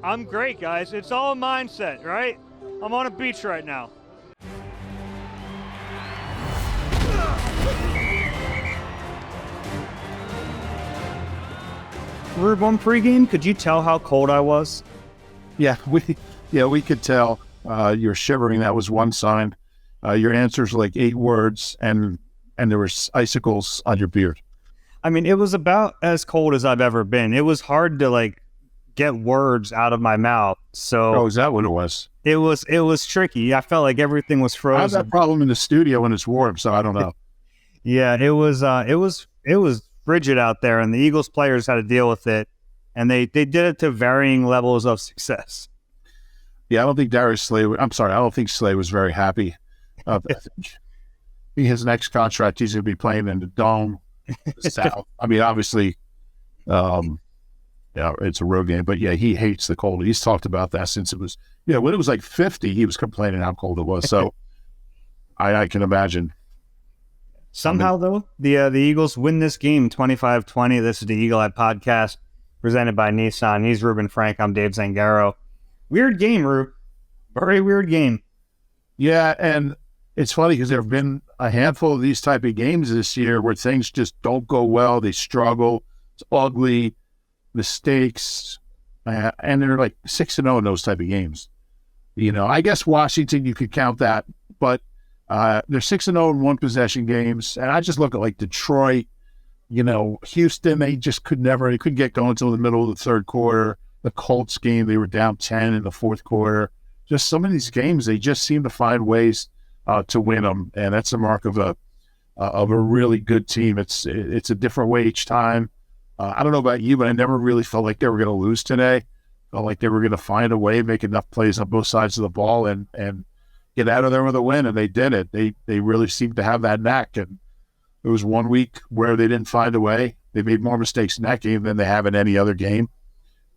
I'm great, guys. It's all a mindset, right? I'm on a beach right now. Reuben, pregame, could you tell how cold I was? Yeah, we could tell. You're shivering. That was one sign. Your answers were like 8 words, and there was icicles on your beard. I mean, it was about as cold as I've ever been. It was hard to get words out of my mouth. So is that what it was? It was tricky. I felt like everything was frozen. I have that problem in the studio when it's warm, so I don't know. Yeah, it was frigid out there, and the Eagles players had to deal with it, and they did it to varying levels of success. Yeah, I don't think I don't think Slay was very happy. I think his next contract, he's going to be playing in the Dome, the South. I mean, obviously, it's a road game, but yeah, he hates the cold. He's talked about that since it was, when it was like 50, he was complaining how cold it was. So I can imagine. Somehow, though, the Eagles win this game 25-20. This is the Eagle Eye Podcast presented by Nissan. He's Reuben Frank. I'm Dave Zangaro. Weird game, Rube. Very weird game. Yeah, and it's funny because there have been a handful of these type of games this year where things just don't go well. They struggle. It's ugly, mistakes, and they're like 6-0 in those type of games. I guess Washington, you could count that, but they're 6-0 in one possession games. And I just look at like Detroit, Houston, they couldn't get going until the middle of the third quarter. The Colts game, they were down 10 in the fourth quarter. Just some of these games, they just seem to find ways to win them. And that's a mark of a really good team. It's a different way each time. I don't know about you, but I never really felt like they were going to lose today. Felt like they were going to find a way, make enough plays on both sides of the ball and get out of there with a win, and they did it. They really seemed to have that knack, and there was one week where they didn't find a way. They made more mistakes in that game than they have in any other game,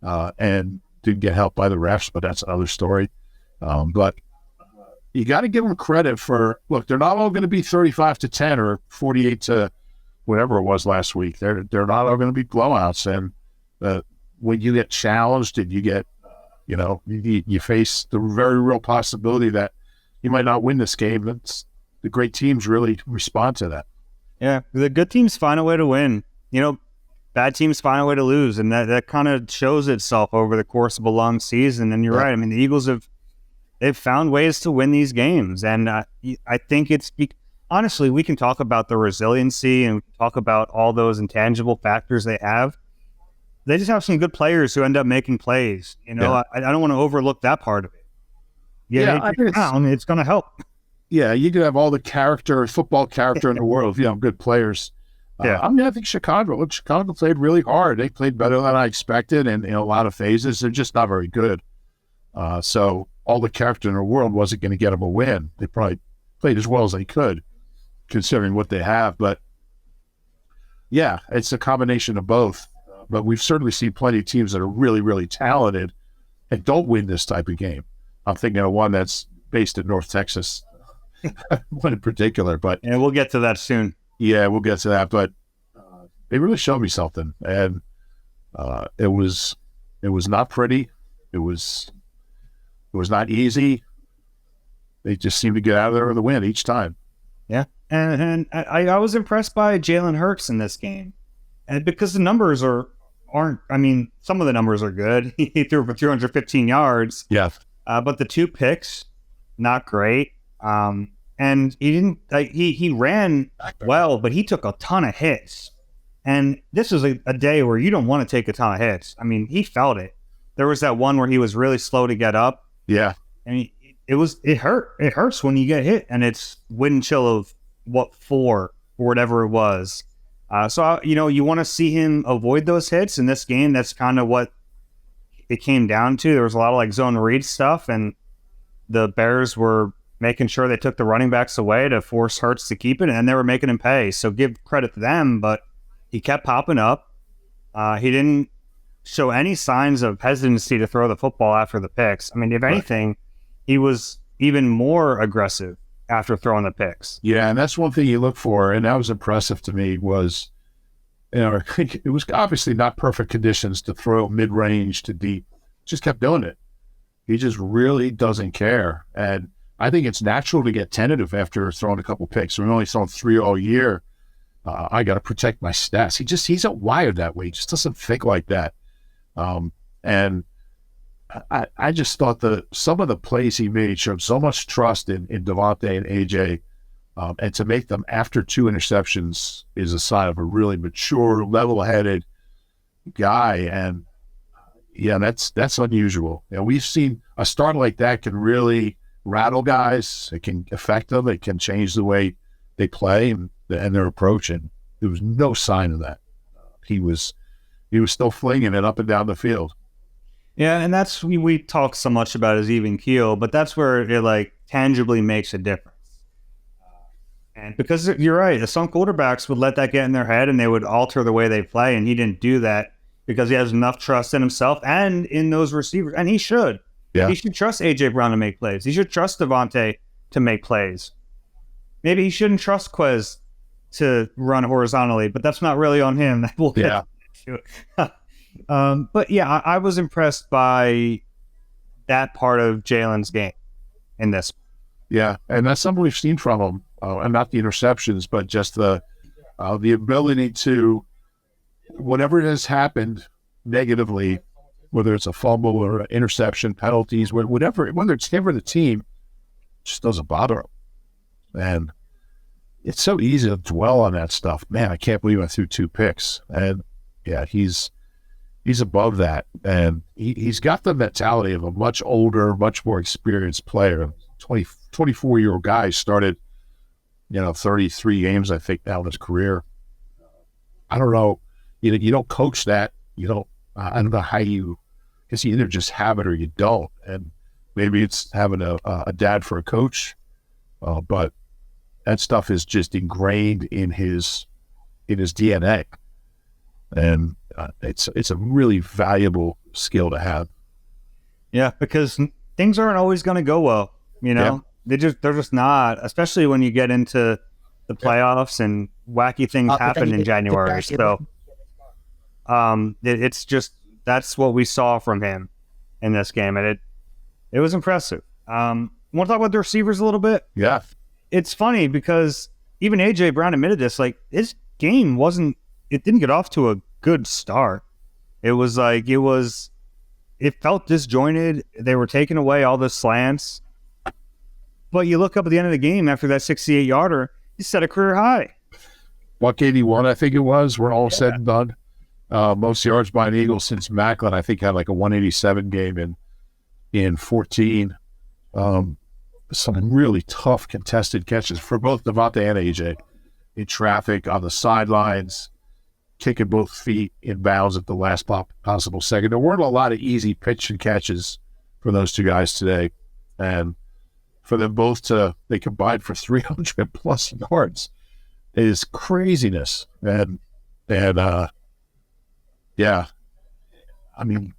and didn't get helped by the refs, but that's another story. But you got to give them credit for, look, they're not all going to be 35-10 or 48 to whatever it was last week. They're not all going to be blowouts, and when you get challenged and you get, you face the very real possibility that you might not win this game. The great teams really respond to that. Yeah, the good teams find a way to win. Bad teams find a way to lose, and that kind of shows itself over the course of a long season. And you're right. I mean, the Eagles they've found ways to win these games, and I think honestly, we can talk about the resiliency and we can talk about all those intangible factors they have. They just have some good players who end up making plays. I don't want to overlook that part of it. It's going to help. Yeah, you could have all the football character in the world, good players. I think Chicago played really hard. They played better than I expected, and in a lot of phases, they're just not very good. So all the character in the world wasn't going to get them a win. They probably played as well as they could, considering what they have. But yeah, it's a combination of both. But we've certainly seen plenty of teams that are really, really talented and don't win this type of game. I'm thinking of one that's based in North Texas, one in particular. And we'll get to that soon. Yeah, we'll get to that. But they really showed me something, and it was not pretty. It was not easy. They just seemed to get out of there with a win each time. Yeah, and I was impressed by Jalen Hurts in this game, and because the numbers aren't. I mean, some of the numbers are good. He threw for 315 yards. Yeah. But the 2 picks, not great. And he didn't. He ran well, but he took a ton of hits. And this is a day where you don't want to take a ton of hits. I mean, he felt it. There was that one where he was really slow to get up. Yeah. And it hurt. It hurts when you get hit, and it's wind chill of 4 or whatever it was. So you want to see him avoid those hits in this game. That's kind of what it came down to. There was a lot of zone read stuff, and the Bears were making sure they took the running backs away to force Hurts to keep it, and they were making him pay. So give credit to them, but he kept popping up. He didn't show any signs of hesitancy to throw the football after the picks. I mean, if anything, he was even more aggressive after throwing the picks. Yeah, and that's one thing you look for, and that was impressive to me was, it was obviously not perfect conditions to throw mid-range to deep, just kept doing it. He just really doesn't care. And I think it's natural to get tentative after throwing a couple picks. We've only thrown 3 all year. I got to protect my stats. He's not wired that way. He just doesn't think like that. And I just thought some of the plays he made showed so much trust in DeVonta and AJ. And to make them after 2 interceptions is a sign of a really mature, level-headed guy. And yeah, that's unusual. We've seen a start like that can really rattle guys. It can affect them. It can change the way they play and their approach. And there was no sign of that. He was still flinging it up and down the field. Yeah, and that's we talk so much about his even keel, but that's where it like tangibly makes a difference. And because you're right, some quarterbacks would let that get in their head and they would alter the way they play, and he didn't do that because he has enough trust in himself and in those receivers, and he should. Yeah. He should trust AJ Brown to make plays. He should trust DeVonta to make plays. Maybe he shouldn't trust Quez to run horizontally, but that's not really on him. We'll get to it. But yeah, I was impressed by that part of Jalen's game in this. Yeah, and that's something we've seen from him, and not the interceptions, but just the ability to, whatever has happened negatively, whether it's a fumble or an interception, penalties, whatever, whether it's him or the team, just doesn't bother him. And it's so easy to dwell on that stuff. Man, I can't believe I threw 2 picks. And yeah, he's above that. And he's got the mentality of a much older, much more experienced player. 24-year-old guy started, 33 games, I think, now in his career. I don't know. You don't coach that. I don't know how you, because you either just have it or you don't. And maybe it's having a dad for a coach, but that stuff is just ingrained in his DNA. And it's a really valuable skill to have. Yeah, because things aren't always going to go well. Yeah. They're just not, especially when you get into the playoffs and wacky things happen in January. So it's just, that's what we saw from him in this game, and it was impressive. Want to talk about the receivers a little bit? Yeah. It's funny because even AJ Brown admitted this. Like, his game it didn't get off to a good start. It felt disjointed. They were taking away all the slants. But you look up at the end of the game after that 68-yarder, he set a career high. Buck 81, I think it was, when all said and done. Most yards by an Eagle since Macklin, I think, had like a 187 game in 14. Some really tough contested catches for both DeVonta and AJ in traffic, on the sidelines, kicking both feet in bounds at the last possible second. There weren't a lot of easy pitch and catches for those two guys today. And for them both they combined for 300 plus yards. It is craziness. And yeah, I mean,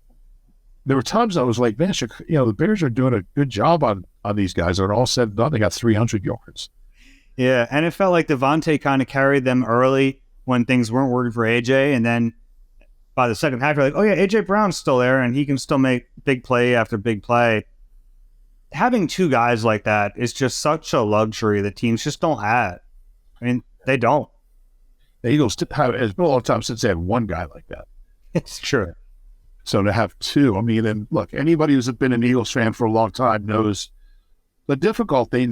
there were times I was like, man, the Bears are doing a good job on these guys. They're all said and done. They got 300 yards. Yeah, and it felt like DeVonta kind of carried them early when things weren't working for AJ, and then by the second half, you're like, oh yeah, AJ Brown's still there, and he can still make big play after big play. Having 2 guys like that is just such a luxury that teams just don't have. I mean, they don't. The Eagles have, it's been a long time since they had 1 guy like that. It's true. So to have 2, I mean, and look, anybody who's been an Eagles fan for a long time knows the difficulty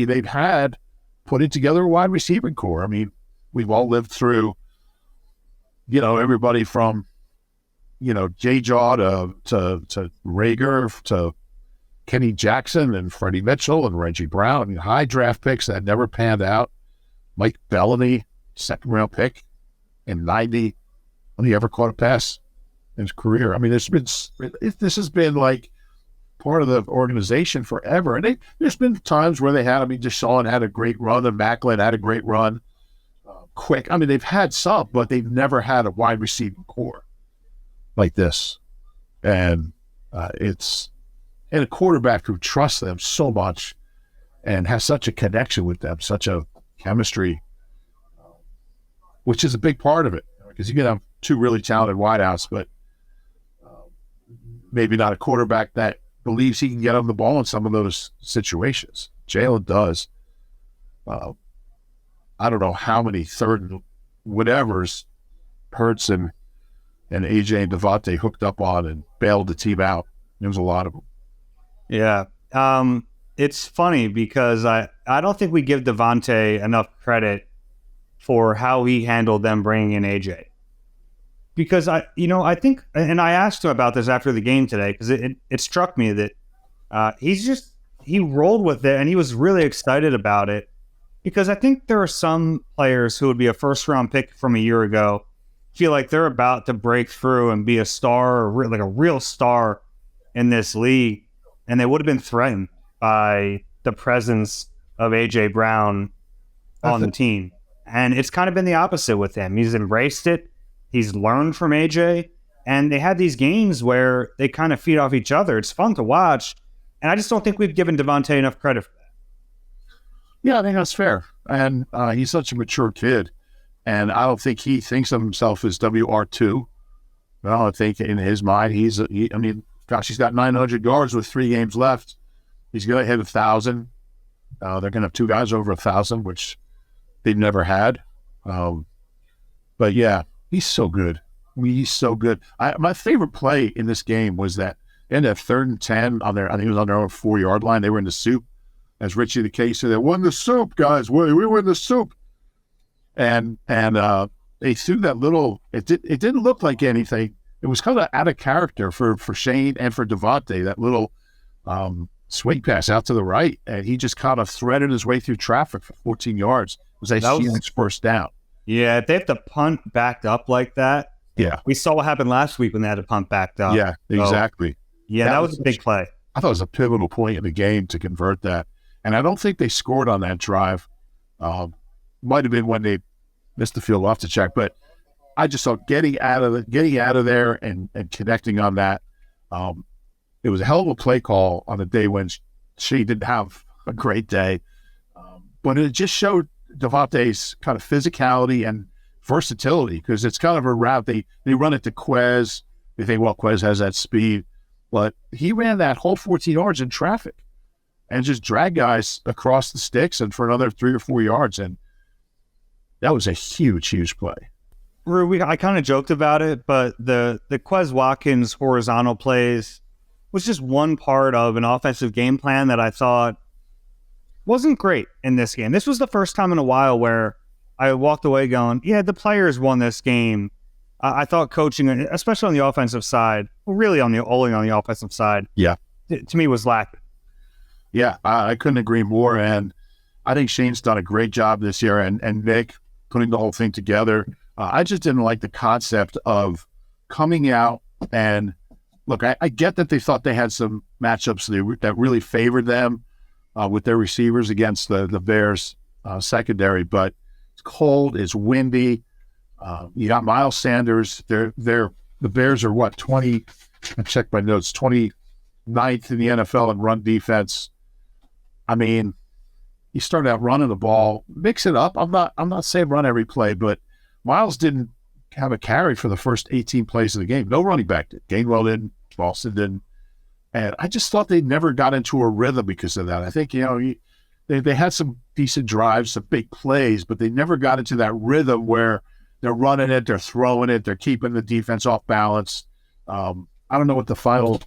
they've had putting together a wide receiving core. I mean, we've all lived through, everybody from, J-Jaw to Rager to Kenny Jackson and Freddie Mitchell and Reggie Brown, high draft picks that never panned out. Mike Bellamy, 2nd round pick in 90, when he ever caught a pass in his career. I mean, this has been like part of the organization forever. And there's been times where they had, Deshaun had a great run and Macklin had a great run. Quick. I mean, they've had some, but they've never had a wide receiving core like this. And and a quarterback who trusts them so much and has such a connection with them, such a chemistry, which is a big part of it. Because you can have 2 really talented wideouts, but maybe not a quarterback that believes he can get on the ball in some of those situations. Jalen does. I don't know how many third and whatevers Hurts and AJ and DeVonta hooked up on and bailed the team out. There was a lot of them. Yeah. It's funny because I don't think we give DeVonta enough credit for how he handled them bringing in AJ. Because I think, and I asked him about this after the game today, because it struck me that he rolled with it and he was really excited about it. Because I think there are some players who would be a first-round pick from a year ago, feel like they're about to break through and be a star, or like a real star in this league, and they would have been threatened by the presence of A.J. Brown on the team. And it's kind of been the opposite with him. He's embraced it. He's learned from A.J., and they had these games where they kind of feed off each other. It's fun to watch, and I just don't think we've given DeVonta enough credit for that. Yeah, I think that's fair. And he's such a mature kid. And I don't think he thinks of himself as WR2. Well, I think in his mind, he's got 900 yards with 3 games left. He's going to hit 1,000. They're going to have 2 guys over 1,000, which they've never had. But yeah, he's so good. He's so good. My favorite play in this game was that in that 3rd and 10 I think it was on their own 4-yard line. They were in the soup. As Richie the Case said, they won the soup, guys. We won the soup. And they threw that little, it didn't look like anything. It was kind of out of character for Shane and for DeVonta, that little swing pass out to the right. And he just kind of threaded his way through traffic for 14 yards. It was a huge first down. Yeah, if they have to punt backed up like that. Yeah. We saw what happened last week when they had to punt backed up. Yeah, exactly. So, yeah, that was a big play. I thought it was a pivotal point in the game to convert that. And I don't think they scored on that drive. Might have been when they missed the field off to check, but I just saw getting out of there and connecting on that. It was a hell of a play call on a day when she didn't have a great day. But it just showed DeVonta's kind of physicality and versatility, because it's kind of a route. They run it to Quez. They think, well, Quez has that speed. But he ran that whole 14 yards in traffic and just dragged guys across the sticks and for another 3 or 4 yards. And that was a huge, huge play. I kind of joked about it, but the Quez Watkins horizontal plays was just one part of an offensive game plan that I thought wasn't great in this game. This was the first time in a while where I walked away going, yeah, the players won this game. I thought coaching, especially on the offensive side, really only on the offensive side, yeah, to me was lacking. Yeah, I couldn't agree more. And I think Shane's done a great job this year, and Nick putting the whole thing together. I just didn't like the concept of coming out and look, I get that they thought they had some matchups that really favored them with their receivers against the Bears secondary, but it's cold, it's windy. You got Miles Sanders. The Bears are what, 20? I checked my notes. 29th in the NFL in run defense. I mean, you start out running the ball, mix it up. I'm not saying run every play, but Miles didn't have a carry for the first 18 plays of the game. No running back did. Gainwell didn't. Boston didn't. And I just thought they never got into a rhythm because of that. I think, they had some decent drives, some big plays, but they never got into that rhythm where they're running it, they're throwing it, they're keeping the defense off balance. I don't know what the final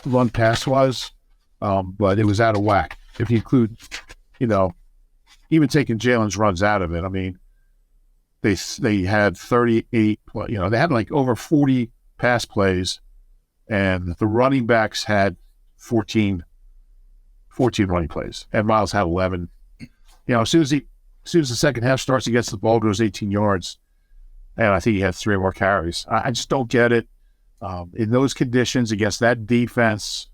run pass was, but it was out of whack. If you include, even taking Jalen's runs out of it, I mean, they had 38, they had like over 40 pass plays, and the running backs had 14 running plays, and Miles had 11. As soon as the second half starts, he gets the ball, goes 18 yards, and I think he had 3 or more carries. I just don't get it. In those conditions against that defense,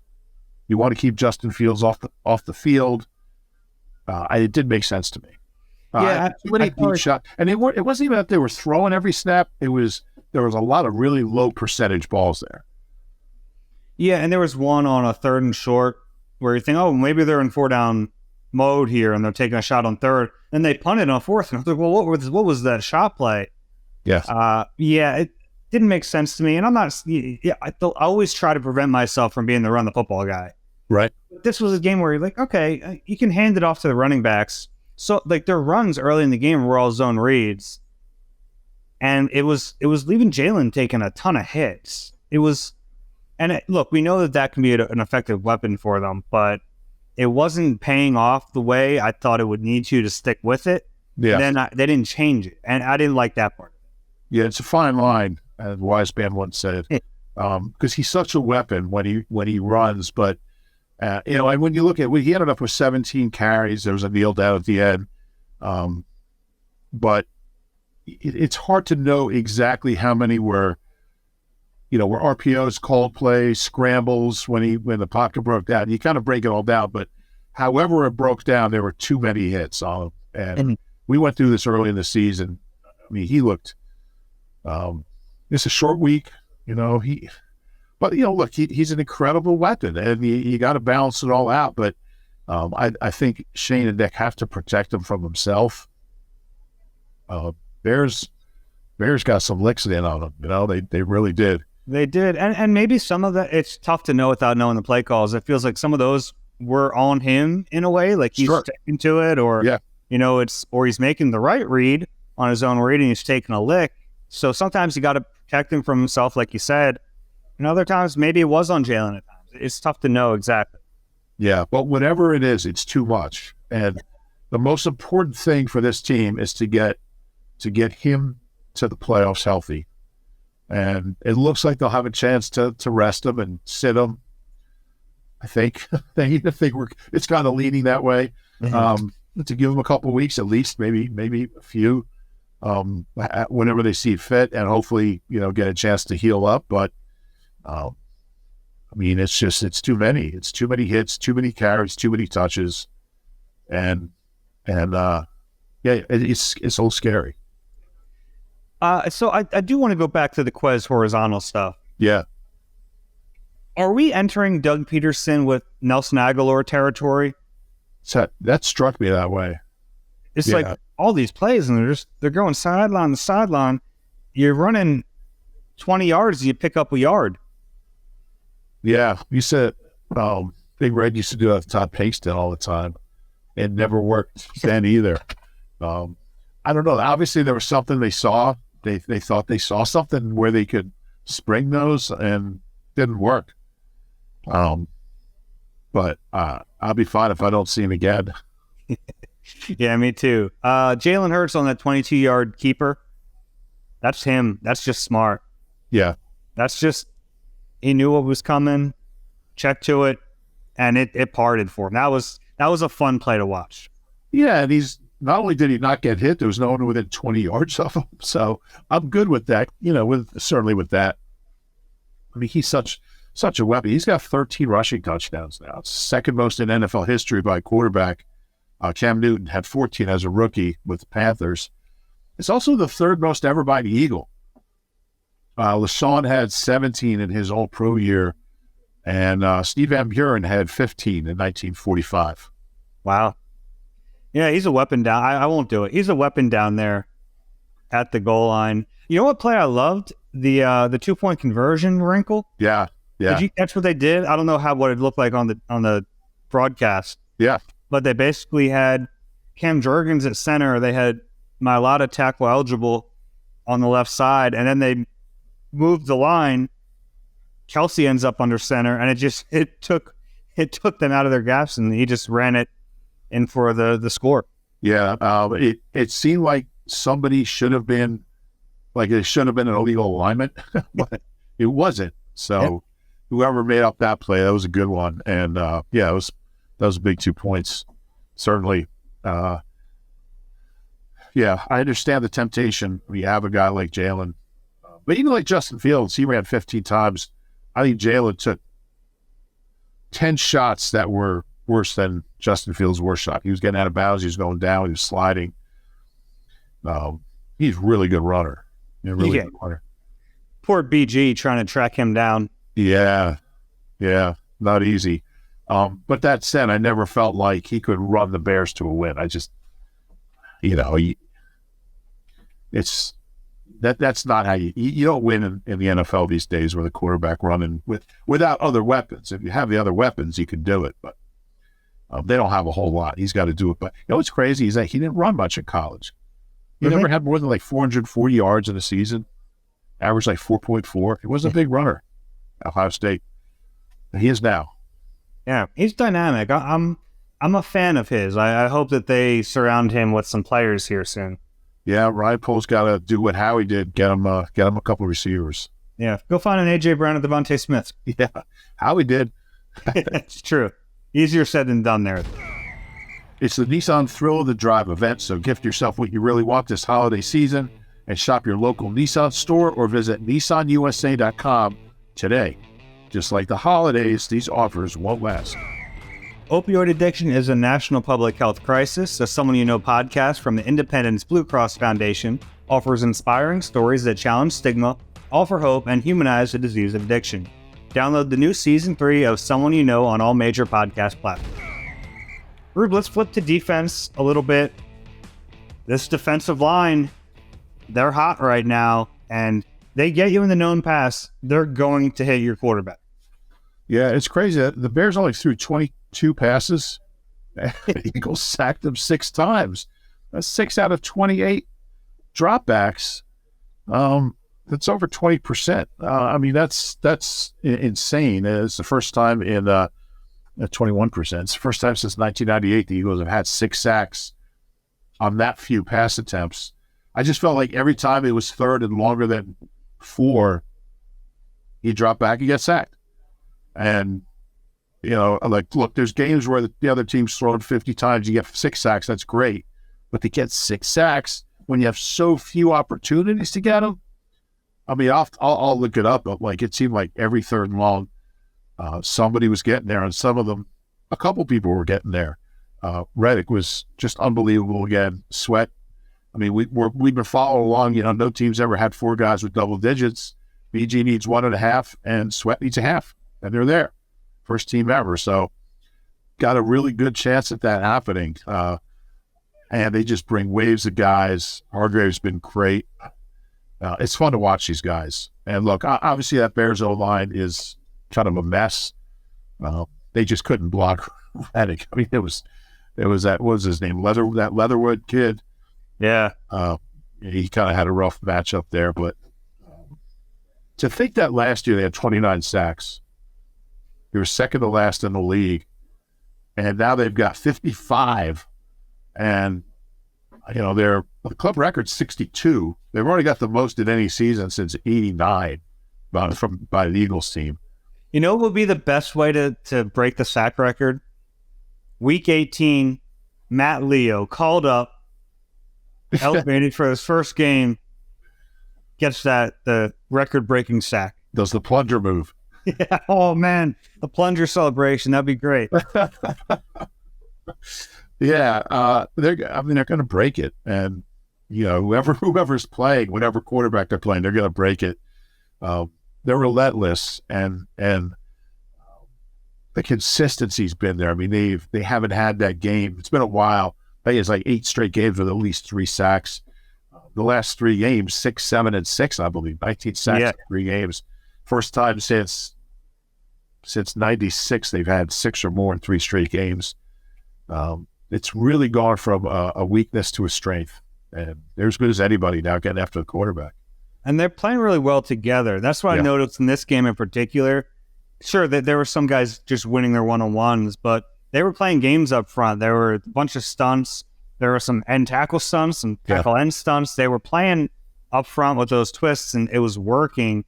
you want to keep Justin Fields off the field. It did make sense to me. Deep shot, and it wasn't even that they were throwing every snap. There was a lot of really low percentage balls there. Yeah, and there was one on a 3rd and short where you think, oh, maybe they're in 4-down mode here and they're taking a shot on 3rd, and they punted on 4th. And I was like, well, what was that shot play? Yes. It didn't make sense to me. And I'm not, I always try to prevent myself from being the run the football guy. Right. This was a game where you're like, okay, you can hand it off to the running backs. So like their runs early in the game were all zone reads. And it was leaving Jalen taking a ton of hits. Look, we know that can be an effective weapon for them, but it wasn't paying off the way I thought it would need to stick with it. Yeah. And then they didn't change it. And I didn't like that part. Yeah, it's a fine line, as Wise Man once said, because he's such a weapon when he runs. But and when you look at, he ended up with 17 carries. There was a kneel down at the end, but it's hard to know exactly how many were RPOs, called plays, scrambles when the pocket broke down. You kind of break it all down, but however it broke down, there were too many hits on him. And we went through this early in the season. I mean, he looked. It's a short week, look, he's an incredible weapon, and you got to balance it all out. But I think Shane and Nick have to protect him from himself. Bears got some licks in on him, they really did. They did, and maybe some of that, it's tough to know without knowing the play calls. It feels like some of those were on him in a way, like he's sticking to it, or or he's making the right read on his own read and he's taking a lick. So sometimes you got to protect him from himself, like you said. And other times, maybe it was on Jalen at times. It's tough to know exactly. Yeah, but whatever it is, it's too much. And the most important thing for this team is to get him to the playoffs healthy. And it looks like they'll have a chance to rest him and sit him. I think it's kind of leaning that way. To give him a couple of weeks at least, maybe a few. Whenever they see fit, and hopefully, get a chance to heal up. But, it's too many. It's too many hits, too many carries, too many touches. And it's a little scary. So I do want to go back to the Quez horizontal stuff. Yeah. Are we entering Doug Peterson with Nelson Aguilar territory? So that struck me that way. It's like all these plays, and they're going sideline to sideline. You're running 20 yards, you pick up a yard. Yeah, you said Big Red used to do that with Todd Pinkston all the time. It never worked then either. I don't know. Obviously, there was something they saw. They thought they saw something where they could spring those, and didn't work. But I'll be fine if I don't see him again. Yeah, me too. Jalen Hurts on that 22-yard keeper. That's him. That's just smart. Yeah. That's just, he knew what was coming, checked to it, and it parted for him. That was a fun play to watch. Yeah, and he's, not only did he not get hit, there was no one within 20 yards of him. So I'm good with that, certainly with that. I mean, he's such a weapon. He's got 13 rushing touchdowns now. It's second most in NFL history by quarterback. Cam Newton had 14 as a rookie with the Panthers. It's also the third most ever by the Eagle. LaShawn had 17 in his all-pro year, and Steve Van Buren had 15 in 1945. Wow. Yeah, he's a weapon down. I won't do it. He's a weapon down there at the goal line. You know what play I loved? The 2-point conversion wrinkle. Yeah. Did you catch what they did? I don't know what it looked like on the broadcast. Yeah. But they basically had Cam Jurgens at center. They had Mailata tackle eligible on the left side, and then they moved the line. Kelsey ends up under center, and it took them out of their gaps, and he just ran it in for the score. Yeah, it seemed like somebody should have been, like it should have been an illegal alignment, but it wasn't. So whoever made up that play, that was a good one, and that was a big 2 points, certainly. I understand the temptation. We have a guy like Jalen, but even like Justin Fields, he ran 15 times. I think Jalen took 10 shots that were worse than Justin Fields' worst shot. He was getting out of bounds. He was going down. He was sliding. He's a really good runner. Really good runner. Poor BG trying to track him down. Yeah, not easy. But that said, I never felt like he could run the Bears to a win. I just, That's not how you don't win in the NFL these days with a quarterback running without other weapons. If you have the other weapons, you can do it, but they don't have a whole lot. He's got to do it. But you know what's crazy is that he didn't run much in college. He never had more than like 440 yards in a season, averaged like 4.4. He wasn't a big runner at Ohio State. He is now. Yeah, he's dynamic. I'm a fan of his. I hope that they surround him with some players here soon. Yeah, Ryan Poles got to do what Howie did, get him a couple of receivers. Yeah, go find an A.J. Brown and DeVonta Smith. Yeah, Howie did. It's true. Easier said than done there. It's the Nissan Thrill of the Drive event, so gift yourself what you really want this holiday season and shop your local Nissan store or visit nissanusa.com today. Just like the holidays, these offers won't last. Opioid addiction is a national public health crisis. The Someone You Know podcast from the Independence Blue Cross Foundation offers inspiring stories that challenge stigma, offer hope, and humanize the disease of addiction. Download the new Season 3 of Someone You Know on all major podcast platforms. Rube, let's flip to defense a little bit. This defensive line, they're hot right now, and they get you in the known pass, they're going to hit your quarterback. Yeah, it's crazy. The Bears only threw 22 passes. The Eagles sacked them 6 times. That's 6 out of 28 dropbacks. That's over 20%. I mean, that's insane. It's the first time in 21%. It's the first time since 1998 the Eagles have had 6 sacks on that few pass attempts. I just felt like every time it was third and longer than 4, he dropped back and get sacked. And, you know, like, look, there's games where the other team's thrown 50 times, you get 6 sacks, that's great. But to get 6 sacks when you have so few opportunities to get them, I mean, I'll look it up, but like it seemed like every third and long, somebody was getting there, and some of them, a couple people were getting there. Reddick was just unbelievable again. Sweat. I mean, we've been following along. You know, no team's ever had 4 guys with double digits. BG needs 1.5, and Sweat needs 0.5, and they're there. First team ever. So, got a really good chance at that happening. And they just bring waves of guys. Hargrave's been great. It's fun to watch these guys. And look, obviously that Bears O-line is kind of a mess. They just couldn't block Reddick. I mean, it was that, what was his name? That Leatherwood kid. Yeah. He kind of had a rough matchup there, but to think that last year they had 29 sacks. They were second to last in the league. And now they've got 55. And, you know, the club record's 62. They've already got the most in any season since 89 by the Eagles team. You know what would be the best way to break the sack record? Week 18, Matt Leo called up, elevated for his first game, gets the record-breaking sack. Does the plunger move. Yeah. Oh, man. The plunger celebration. That'd be great. Yeah. They're going to break it. And, you know, whoever's playing, whatever quarterback they're playing, they're going to break it. They're relentless. And the consistency's been there. I mean, they haven't had that game. It's been a while. I think it's like 8 straight games with at least 3 sacks. The last 3 games, 6, 7, and 6, I believe. 19 sacks in 3 games. First time since 96 they've had 6 or more in 3 straight games. It's really gone from a weakness to a strength. And they're as good as anybody now getting after the quarterback. And they're playing really well together. That's what I noticed in this game in particular. Sure, that there were some guys just winning their one-on-ones, but they were playing games up front. There were a bunch of stunts. There were some end tackle stunts, some tackle end stunts. They were playing up front with those twists, and it was working.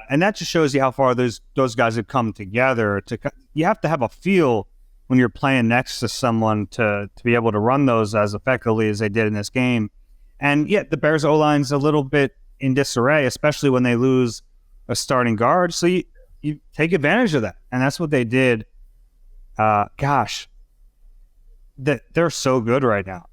And that just shows you how far those guys have come together. You have to have a feel when you're playing next to someone to be able to run those as effectively as they did in this game. And yet the Bears O-line's a little bit in disarray, especially when they lose a starting guard. So you take advantage of that. And that's what they did. They're so good right now.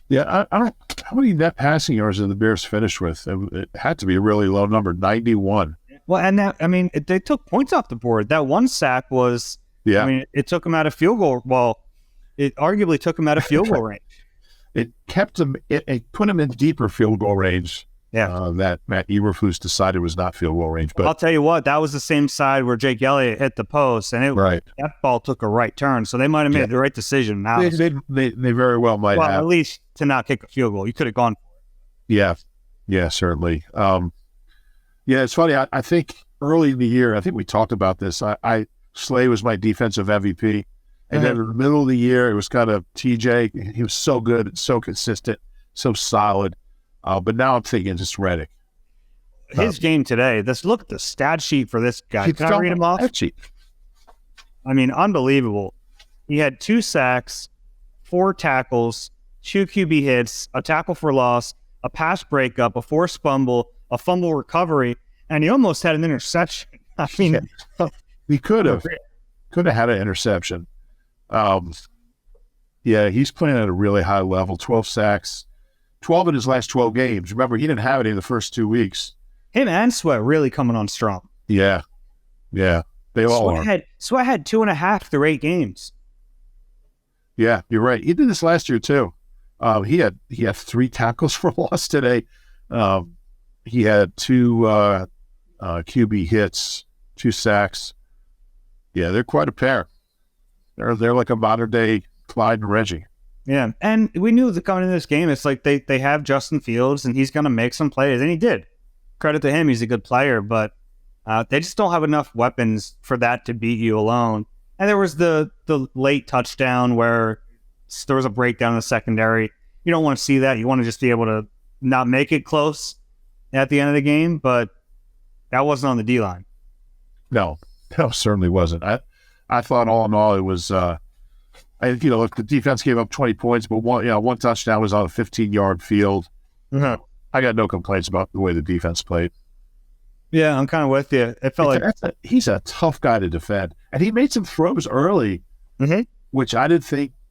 Yeah, I don't. How many net passing yards did the Bears finish with? It had to be a really low number, 91. Well, and that, I mean, they took points off the board. That one sack was, I mean, it took them out of field goal. Well, it arguably took them out of field goal range. It kept them. It put them in deeper field goal range that Matt Eberflus decided was not field goal range. But I'll tell you what, that was the same side where Jake Elliott hit the post, and that ball took a right turn. So they might have made the right decision. Now they very well might have. At least to not kick a field goal. You could have gone for it. Yeah, certainly. It's funny. I think early in the year, I think we talked about this. Slay was my defensive MVP. And then in the middle of the year, it was kind of TJ. He was so good, so consistent, so solid. But now I'm thinking just Reddick. His game today, look at the stat sheet for this guy. Can I read him off? I mean, unbelievable. He had 2 sacks, 4 tackles, 2 QB hits, a tackle for loss, a pass breakup, a forced fumble, a fumble recovery, and he almost had an interception. I mean, he could have had an interception. He's playing at a really high level. 12 sacks, 12 in his last 12 games. Remember, he didn't have any in the first 2 weeks. Him and Sweat really coming on strong. Yeah. They all are. Sweat had 2.5 through 8 games. Yeah, you're right. He did this last year too. He had 3 tackles for loss today. He had 2 QB hits, 2 sacks. Yeah, they're quite a pair. They're like a modern day Clyde and Reggie. Yeah, and we knew that coming into this game, it's like they have Justin Fields, and he's going to make some plays, and he did. Credit to him, he's a good player, but they just don't have enough weapons for that to beat you alone. And there was the late touchdown where there was a breakdown in the secondary. You don't want to see that. You want to just be able to not make it close at the end of the game, but that wasn't on the D-line. No, certainly wasn't. I thought all in all it was, look, the defense gave up 20 points, but one touchdown was on a 15-yard field. Mm-hmm. I got no complaints about the way the defense played. Yeah, I'm kind of with you. It felt like he's a tough guy to defend, and he made some throws early, which I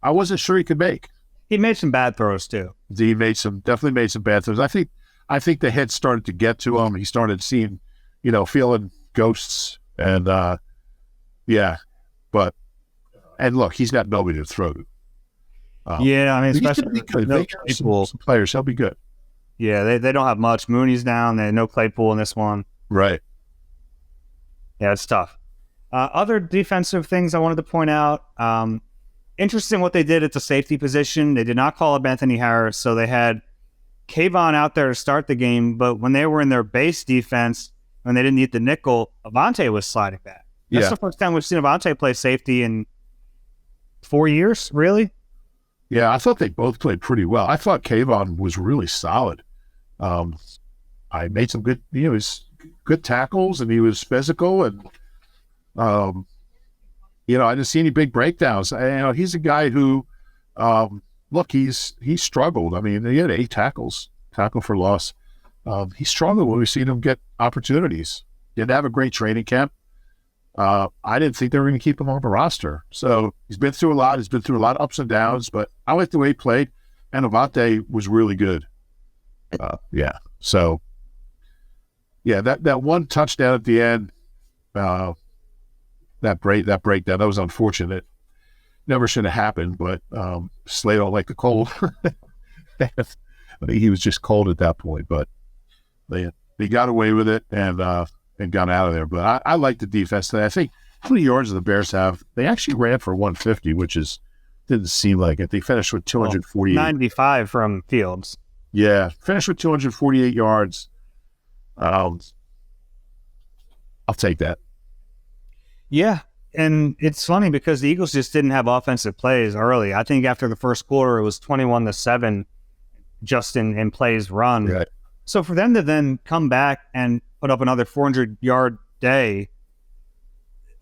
wasn't sure he could make. He made some bad throws too. He definitely made some bad throws. I think the hits started to get to him. He started seeing, feeling ghosts, and and look, he's got nobody to throw to. I mean, especially some players, he'll be good. Yeah, they don't have much. Mooney's down. They had no Claypool in this one. Right. Yeah, it's tough. Other defensive things I wanted to point out. Interesting what they did at the safety position. They did not call up Anthony Harris, so they had Kayvon out there to start the game, but when they were in their base defense, when they didn't need the nickel, Avonte was sliding back. That's the first time we've seen Avonte play safety in 4 years, really? Yeah, I thought they both played pretty well. I thought Kayvon was really solid. I made some good, good tackles, and he was physical, and I didn't see any big breakdowns. He's a guy who, he's struggled. I mean, he had 8 tackle for loss. He struggled when we seen him get opportunities. Didn't have a great training camp. I didn't think they were going to keep him on the roster. So he's been through a lot. He's been through a lot of ups and downs, but I like the way he played, and Avonte was really good. So that one touchdown at the end, that breakdown, that was unfortunate. Never should have happened, but Slay don't like the cold. I think he was just cold at that point, but they got away with it and got out of there. But I like the defense today. I think how many yards do the Bears have? They actually ran for 150, which didn't seem like it. They finished with 248. 95 from Fields. Yeah, finished with 248 yards. I'll take that. Yeah, and it's funny because the Eagles just didn't have offensive plays early. I think after the first quarter, it was 21-7 just in plays run. Right. So for them to then come back and put up another 400-yard day,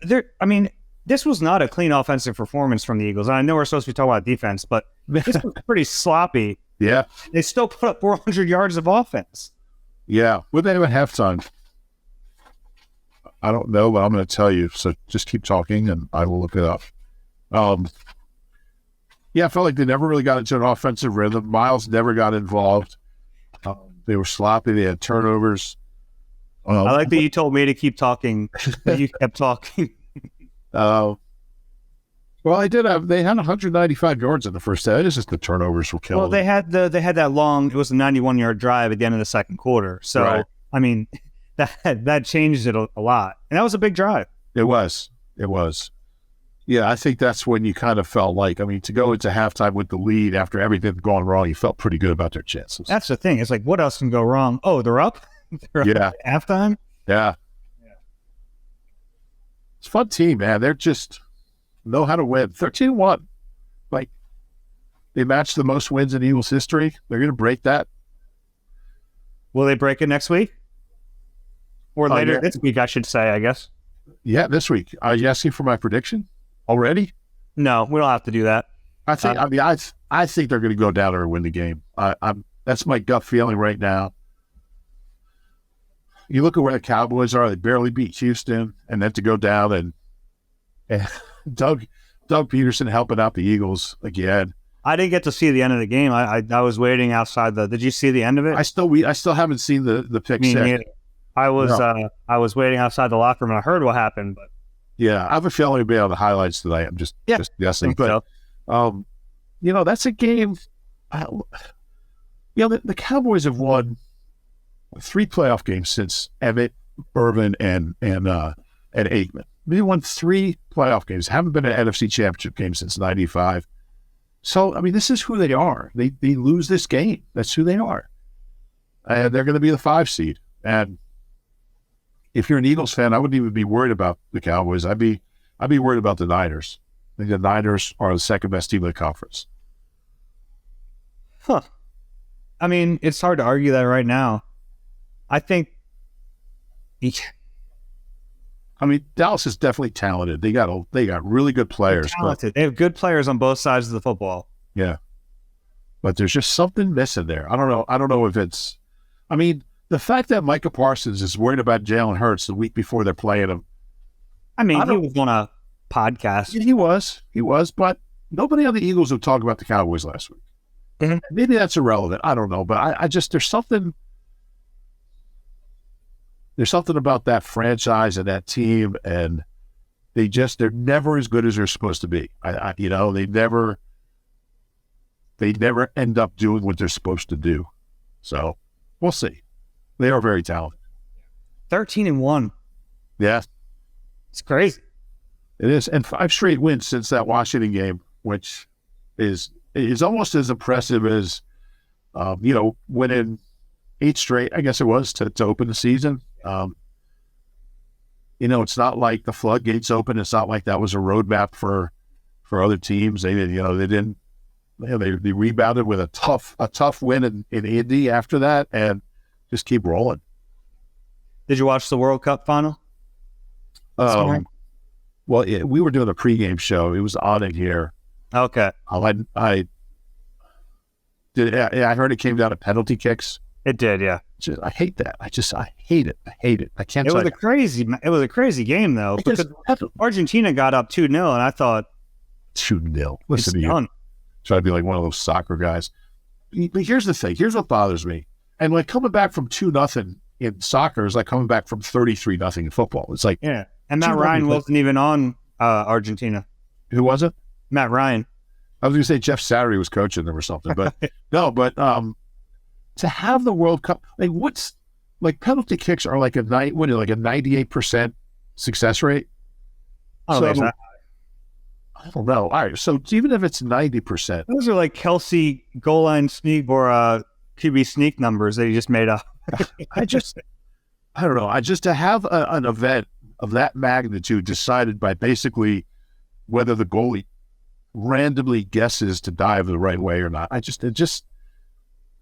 this was not a clean offensive performance from the Eagles. And I know we're supposed to be talking about defense, but this was pretty sloppy. Yeah. They still put up 400 yards of offense. Yeah. What they have at halftime? I don't know, but I'm going to tell you. So just keep talking, and I will look it up. I felt like they never really got into an offensive rhythm. Miles never got involved. They were sloppy. They had turnovers. I like that you told me to keep talking, but you kept talking. Well, they had 195 yards in the first half. It's just the turnovers were killing. Well, they had that long. It was a 91-yard drive at the end of the second quarter. So Right. I mean, that changed it a lot, and that was a big drive. It was. Yeah, I think that's when you kind of felt like, I mean, to go into halftime with the lead after everything had gone wrong, you felt pretty good about their chances. That's the thing. It's like, what else can go wrong? Oh, they're up. They're up at halftime. Yeah. It's a fun team, man. They're just know how to win. 13-1. Like, they matched the most wins in Eagles history. They're going to break that. Will they break it next week? Or later yeah. this week, I should say, I guess. Yeah, this week. Are you asking for my prediction already? No, we don't have to do that. I think. I think they're going to go down there and win the game. That's my gut feeling right now. You look at where the Cowboys are; they barely beat Houston, and then to go down and Doug Peterson helping out the Eagles again. I didn't get to see the end of the game. I was waiting outside the. Did you see the end of it? I still haven't seen the pick Me six. neither. I was waiting outside the locker room and I heard what happened, but yeah, I have a feeling it'll be on the highlights tonight. I'm just guessing, but so. That's a game. The Cowboys have won 3 playoff games since Emmett, Reuben, and Aikman. They won 3 playoff games. Haven't been an NFC Championship game since '95. So I mean, this is who they are. They lose this game. That's who they are, and they're going to be the 5 seed. And if you're an Eagles fan, I wouldn't even be worried about the Cowboys. I'd be worried about the Niners. I think the Niners are the second best team in the conference. Huh. I mean, it's hard to argue that right now. I think. I mean, Dallas is definitely talented. They got really good players. Talented. They have good players on both sides of the football. Yeah, but there's just something missing there. I don't know if it's. I mean, the fact that Micah Parsons is worried about Jalen Hurts the week before they're playing him. I mean, he was on a podcast. He was, but nobody on the Eagles would talk about the Cowboys last week. Mm-hmm. Maybe that's irrelevant. I don't know, but I just there's something about that franchise and that team, and they're never as good as they're supposed to be. They never end up doing what they're supposed to do. So we'll see. They are very talented. 13-1. Yeah, it's crazy. It is, and 5 straight wins since that Washington game, which is almost as impressive as winning 8 straight. I guess it was to open the season. It's not like the floodgates open. It's not like that was a roadmap for other teams. They didn't. They rebounded with a tough win in Indy after that, and just keep rolling. Did you watch the World Cup final? Well, we were doing a pregame show. It was on in here. Okay. I heard it came down to penalty kicks. It did, yeah. I hate that. I hate it. I hate it. I can't. It was a crazy game though, because Argentina got up 2-0, and I thought 2-0. Listen to you. Try to be like one of those soccer guys. But here's the thing. Here's what bothers me. And like coming back from 2-0 in soccer is like coming back from 33-0 in football. It's like, yeah. And Matt Ryan wasn't even on Argentina. Who was it? Matt Ryan. I was going to say Jeff Saturday was coaching them or something, but no. But to have the World Cup, like penalty kicks are like a 98% success rate. Oh, so, I don't know. All right, so even if it's 90%, those are like Kelsey goal line sneak or QB sneak numbers that he just made up. I don't know. To have an event of that magnitude decided by basically whether the goalie randomly guesses to dive the right way or not, it just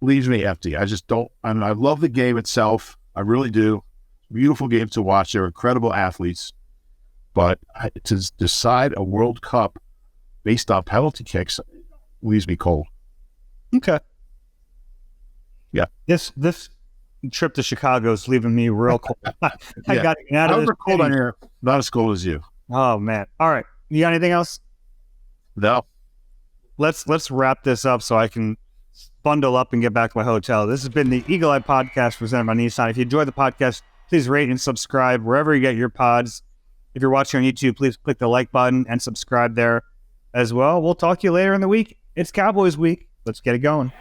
leaves me empty. I just don't. I love the game itself. I really do. Beautiful game to watch. They're incredible athletes. But to decide a World Cup based on penalty kicks leaves me cold. Okay. Yeah. This trip to Chicago is leaving me real cold. I got to get out of this. Cold on here. Not as cold as you. Oh man. All right. You got anything else? No. Let's wrap this up so I can bundle up and get back to my hotel. This has been the Eagle Eye Podcast presented by Nissan. If you enjoyed the podcast, please rate and subscribe wherever you get your pods. If you're watching on YouTube, please click the like button and subscribe there. as well. We'll talk to you later in the week. It's Cowboys week. Let's get it going.